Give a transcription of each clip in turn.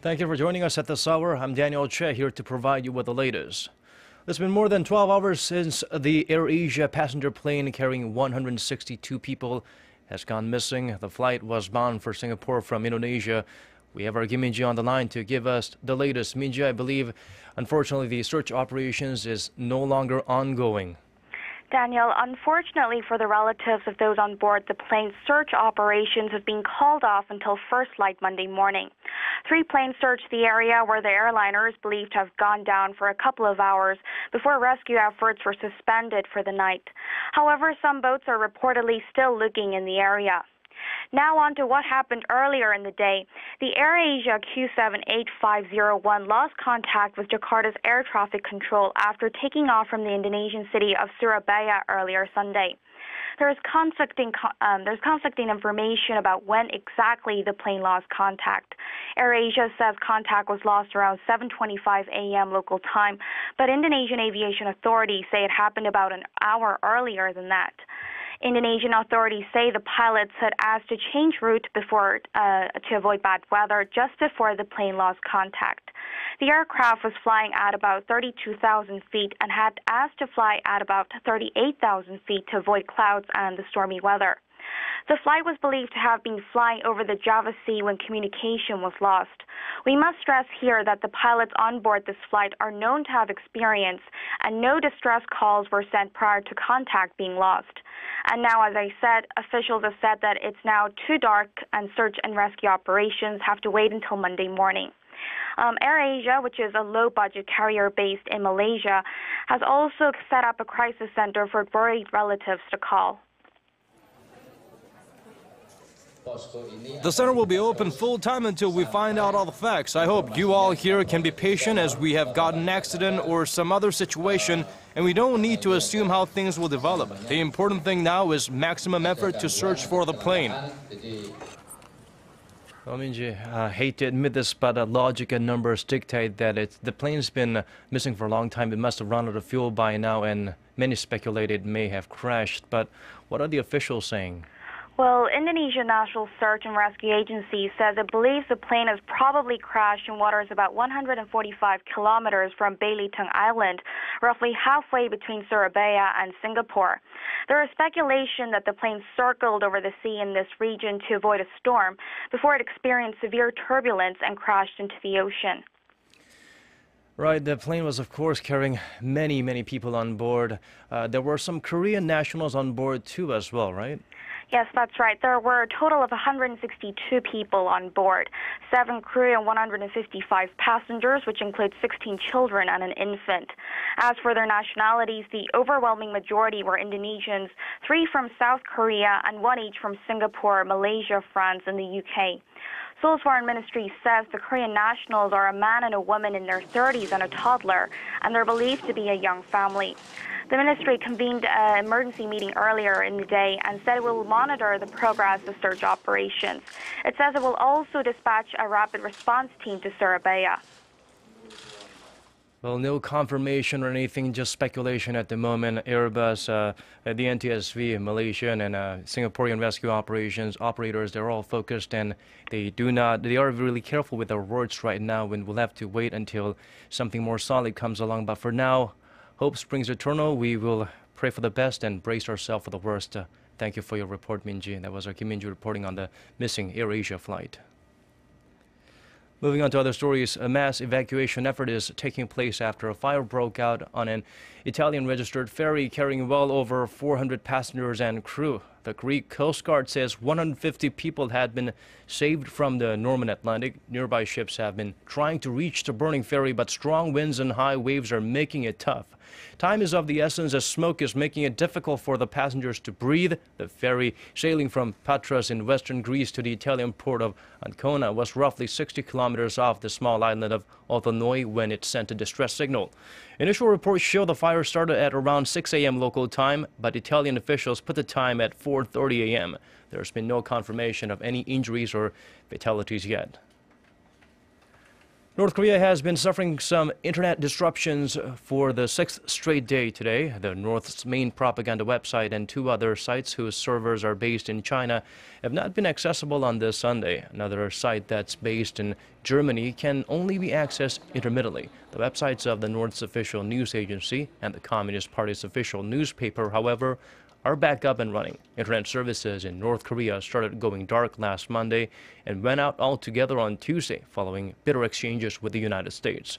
Thank you for joining us at this hour. I'm Daniel Choy here to provide you with the latest. It's been more than 12 hours since the AirAsia passenger plane carrying 162 people has gone missing. The flight was bound for Singapore from Indonesia. We have our MINJI on the line to give us the latest. MINJI, I believe, unfortunately, the search operations is no longer ongoing. Daniel, unfortunately for the relatives of those on board the plane, search operations have been called off until first light Monday morning. 3 planes searched the area where the airliner is believed to have gone down for a couple of hours before rescue efforts were suspended for the night. However, some boats are reportedly still looking in the area. Now on to what happened earlier in the day. The AirAsia Q78501 lost contact with Jakarta's air traffic control after taking off from the Indonesian city of Surabaya earlier Sunday. There's conflicting information about when exactly the plane lost contact. AirAsia says contact was lost around 7:25 a.m. local time, but Indonesian aviation authorities say it happened about an hour earlier than that. Indonesian authorities say the pilots had asked to change route before to avoid bad weather just before the plane lost contact. The aircraft was flying at about 32,000 feet and had asked to fly at about 38,000 feet to avoid clouds and the stormy weather. The flight was believed to have been flying over the Java Sea when communication was lost. We must stress here that the pilots on board this flight are known to have experience, and no distress calls were sent prior to contact being lost. And now, as I said, officials have said that it's now too dark and search and rescue operations have to wait until Monday morning. AirAsia, which is a low-budget carrier based in Malaysia, has also set up a crisis center for worried relatives to call. The center will be open full-time until we find out all the facts. I hope you all here can be patient as we have got an accident or some other situation, and we don't need to assume how things will develop. The important thing now is maximum effort to search for the plane. Well, MINJI, I hate to admit this, but logic and numbers dictate that the plane's been missing for a long time. It must have run out of fuel by now, and many speculated it may have crashed. But what are the officials saying? Well, Indonesia National Search and Rescue Agency says it believes the plane has probably crashed in waters about 145 kilometers from Belitung Island, roughly halfway between Surabaya and Singapore. There is speculation that the plane circled over the sea in this region to avoid a storm before it experienced severe turbulence and crashed into the ocean. Right, the plane was, of course, carrying many people on board. There were some Korean nationals on board, too, as well, right? Yes, that's right. There were a total of 162 people on board, 7 crew and 155 passengers, which includes 16 children and an infant. As for their nationalities, the overwhelming majority were Indonesians, 3 from South Korea and 1 each from Singapore, Malaysia, France, and the UK. Seoul's Foreign Ministry says the Korean nationals are a man and a woman in their 30s and a toddler, and they're believed to be a young family. The ministry convened an emergency meeting earlier in the day and said it will monitor the progress of search operations. It says it will also dispatch a rapid response team to Surabaya. Well, no confirmation or anything, just speculation at the moment. Airbus, the NTSV, Malaysian and Singaporean rescue operations operators, they're all focused, and they are really careful with their words right now, and we'll have to wait until something more solid comes along. But for now, hope springs eternal. We will pray for the best and brace ourselves for the worst. Thank you for your report, MINJI. That was our MINJI reporting on the missing AirAsia flight. Moving on to other stories, a mass evacuation effort is taking place after a fire broke out on an Italian-registered ferry carrying well over 400 passengers and crew. The Greek Coast Guard says 150 people had been saved from the Norman Atlantic. Nearby ships have been trying to reach the burning ferry, but strong winds and high waves are making it tough. Time is of the essence as smoke is making it difficult for the passengers to breathe. The ferry sailing from Patras in western Greece to the Italian port of Ancona was roughly 60 kilometers off the small island of Othonoy when it sent a distress signal. Initial reports show the fire started at around 6 a.m. local time, but Italian officials put the time at 4 4:30 a.m. There's been no confirmation of any injuries or fatalities yet. North Korea has been suffering some internet disruptions for the sixth straight day today. The North's main propaganda website and two other sites whose servers are based in China have not been accessible on this Sunday. Another site that's based in Germany can only be accessed intermittently. The websites of the North's official news agency and the Communist Party's official newspaper, however, are back up and running. Internet services in North Korea started going dark last Monday and went out altogether on Tuesday following bitter exchanges with the United States.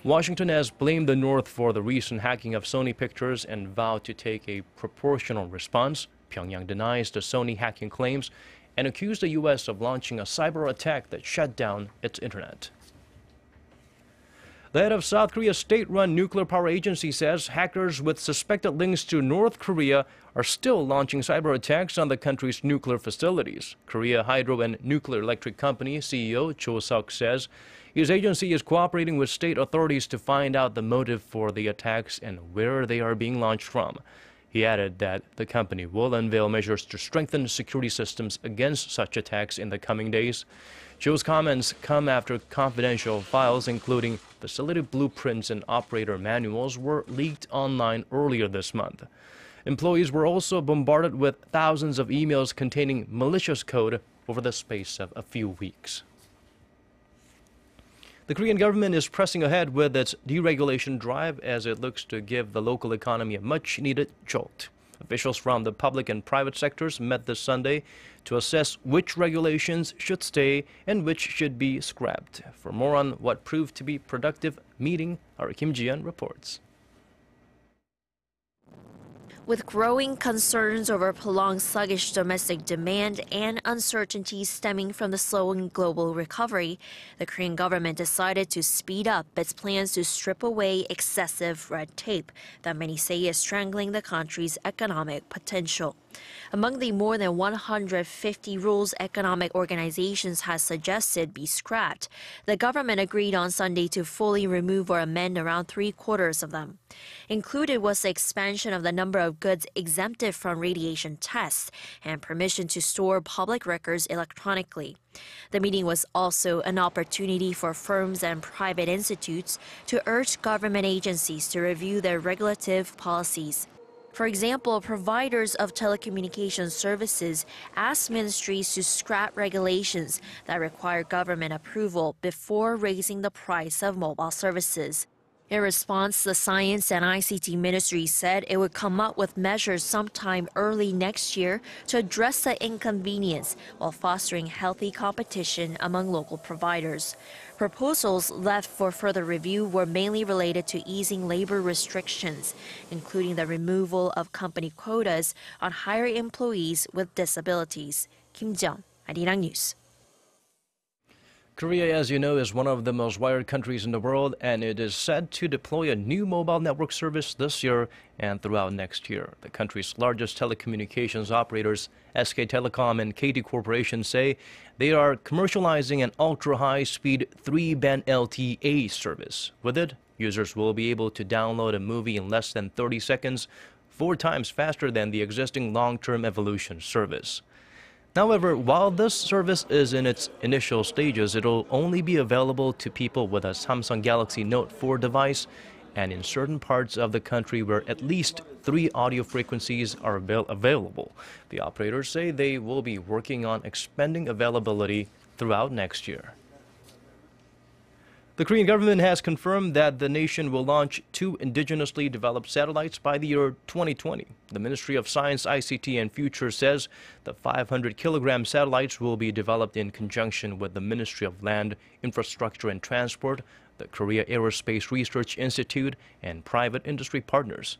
Washington has blamed the North for the recent hacking of Sony pictures and vowed to take a proportional response. Pyongyang denies the Sony hacking claims and accused the U.S. of launching a cyber attack that shut down its internet. The head of South Korea's state-run nuclear power agency says hackers with suspected links to North Korea are still launching cyber attacks on the country's nuclear facilities. Korea Hydro and Nuclear Electric Company CEO Cho Seok says his agency is cooperating with state authorities to find out the motive for the attacks and where they are being launched from. He added that the company will unveil measures to strengthen security systems against such attacks in the coming days. Cho's comments come after confidential files, including facility blueprints and operator manuals, were leaked online earlier this month. Employees were also bombarded with thousands of emails containing malicious code over the space of a few weeks. The Korean government is pressing ahead with its deregulation drive as it looks to give the local economy a much-needed jolt. Officials from the public and private sectors met this Sunday to assess which regulations should stay and which should be scrapped. For more on what proved to be a productive meeting, our Kim Ji-yeon reports. With growing concerns over prolonged sluggish domestic demand and uncertainties stemming from the slowing global recovery, the Korean government decided to speed up its plans to strip away excessive red tape that many say is strangling the country's economic potential. Among the more than 150 rules economic organizations has suggested be scrapped, the government agreed on Sunday to fully remove or amend around 3/4 of them. Included was the expansion of the number of goods exempted from radiation tests and permission to store public records electronically. The meeting was also an opportunity for firms and private institutes to urge government agencies to review their regulative policies. For example, providers of telecommunications services asked ministries to scrap regulations that require government approval before raising the price of mobile services. In response, the Science and ICT Ministry said it would come up with measures sometime early next year to address the inconvenience while fostering healthy competition among local providers. Proposals left for further review were mainly related to easing labor restrictions, including the removal of company quotas on hiring employees with disabilities. Kim Ji-yeon, Arirang News. Korea, as you know, is one of the most wired countries in the world, and it is set to deploy a new mobile network service this year and throughout next year. The country's largest telecommunications operators, SK Telecom and KT Corporation, say they are commercializing an ultra-high-speed 3-band LTE service. With it, users will be able to download a movie in less than 30 seconds, 4 times faster than the existing long-term evolution service. However, while this service is in its initial stages, it'll only be available to people with a Samsung Galaxy Note 4 device and in certain parts of the country where at least 3 audio frequencies are available. The operators say they will be working on expanding availability throughout next year. The Korean government has confirmed that the nation will launch 2 indigenously developed satellites by the year 2020. The Ministry of Science, ICT and Future says the 500-kilogram satellites will be developed in conjunction with the Ministry of Land, Infrastructure and Transport, the Korea Aerospace Research Institute, and private industry partners.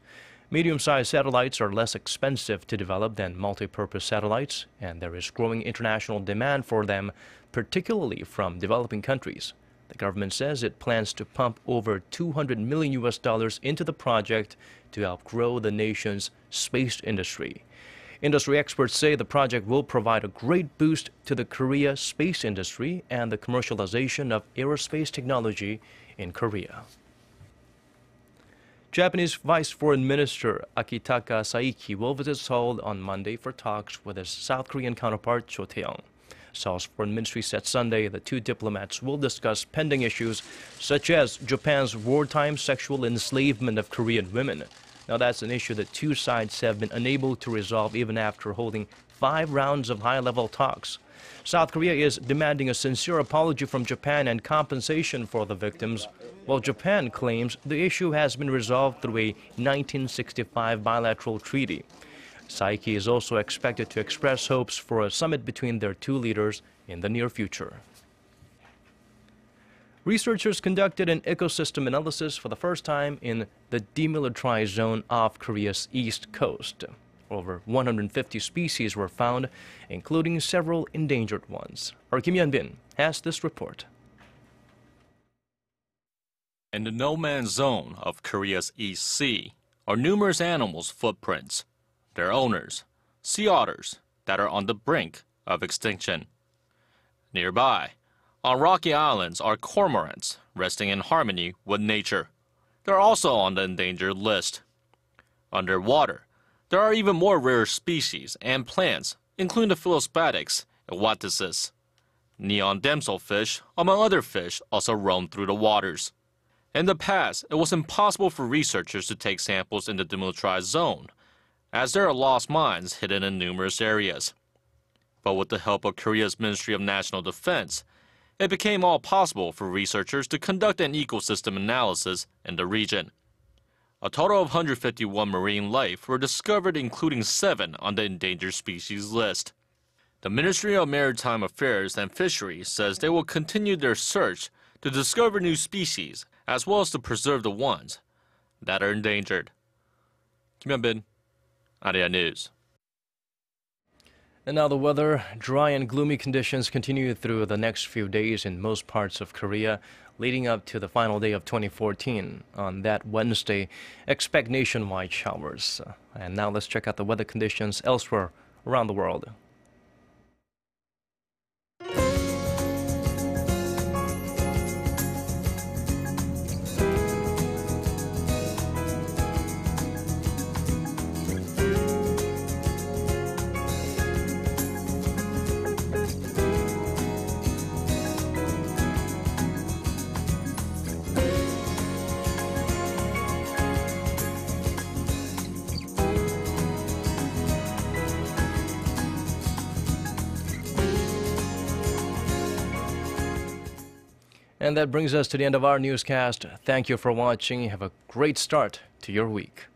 Medium-sized satellites are less expensive to develop than multi-purpose satellites, and there is growing international demand for them, particularly from developing countries. The government says it plans to pump over $200 million into the project to help grow the nation's space industry. Industry experts say the project will provide a great boost to the Korea space industry and the commercialization of aerospace technology in Korea. Japanese Vice Foreign Minister Akitaka Saiki will visit Seoul on Monday for talks with his South Korean counterpart Cho Tae-yong. Seoul's foreign ministry said Sunday the two diplomats will discuss pending issues such as Japan's wartime sexual enslavement of Korean women. Now that's an issue that two sides have been unable to resolve even after holding 5 rounds of high-level talks. South Korea is demanding a sincere apology from Japan and compensation for the victims, while Japan claims the issue has been resolved through a 1965 bilateral treaty. Saiki is also expected to express hopes for a summit between their two leaders in the near future. Researchers conducted an ecosystem analysis for the first time in the Demilitarized Zone off Korea's east coast. Over 150 species were found, including several endangered ones. Our Kim Yeon-bin has this report. In the no-man's zone of Korea's East Sea are numerous animals' footprints. Their owners, sea otters, that are on the brink of extinction. Nearby, on rocky islands, are cormorants resting in harmony with nature. They're also on the endangered list. Underwater, there are even more rare species and plants, including the philosphatics and wattises. Neon damselfish, among other fish, also roam through the waters. In the past, it was impossible for researchers to take samples in the demilitarized zone, as there are lost mines hidden in numerous areas. But with the help of Korea's Ministry of National Defense, it became all possible for researchers to conduct an ecosystem analysis in the region. A total of 151 marine life were discovered, including 7 on the endangered species list. The Ministry of Maritime Affairs and Fisheries says they will continue their search to discover new species, as well as to preserve the ones that are endangered. Kim Yeon-bin, ARIA News. And now the weather. Dry and gloomy conditions continue through the next few days in most parts of Korea, leading up to the final day of 2014. On that Wednesday, expect nationwide showers. And now let's check out the weather conditions elsewhere around the world. And that brings us to the end of our newscast. Thank you for watching. Have a great start to your week.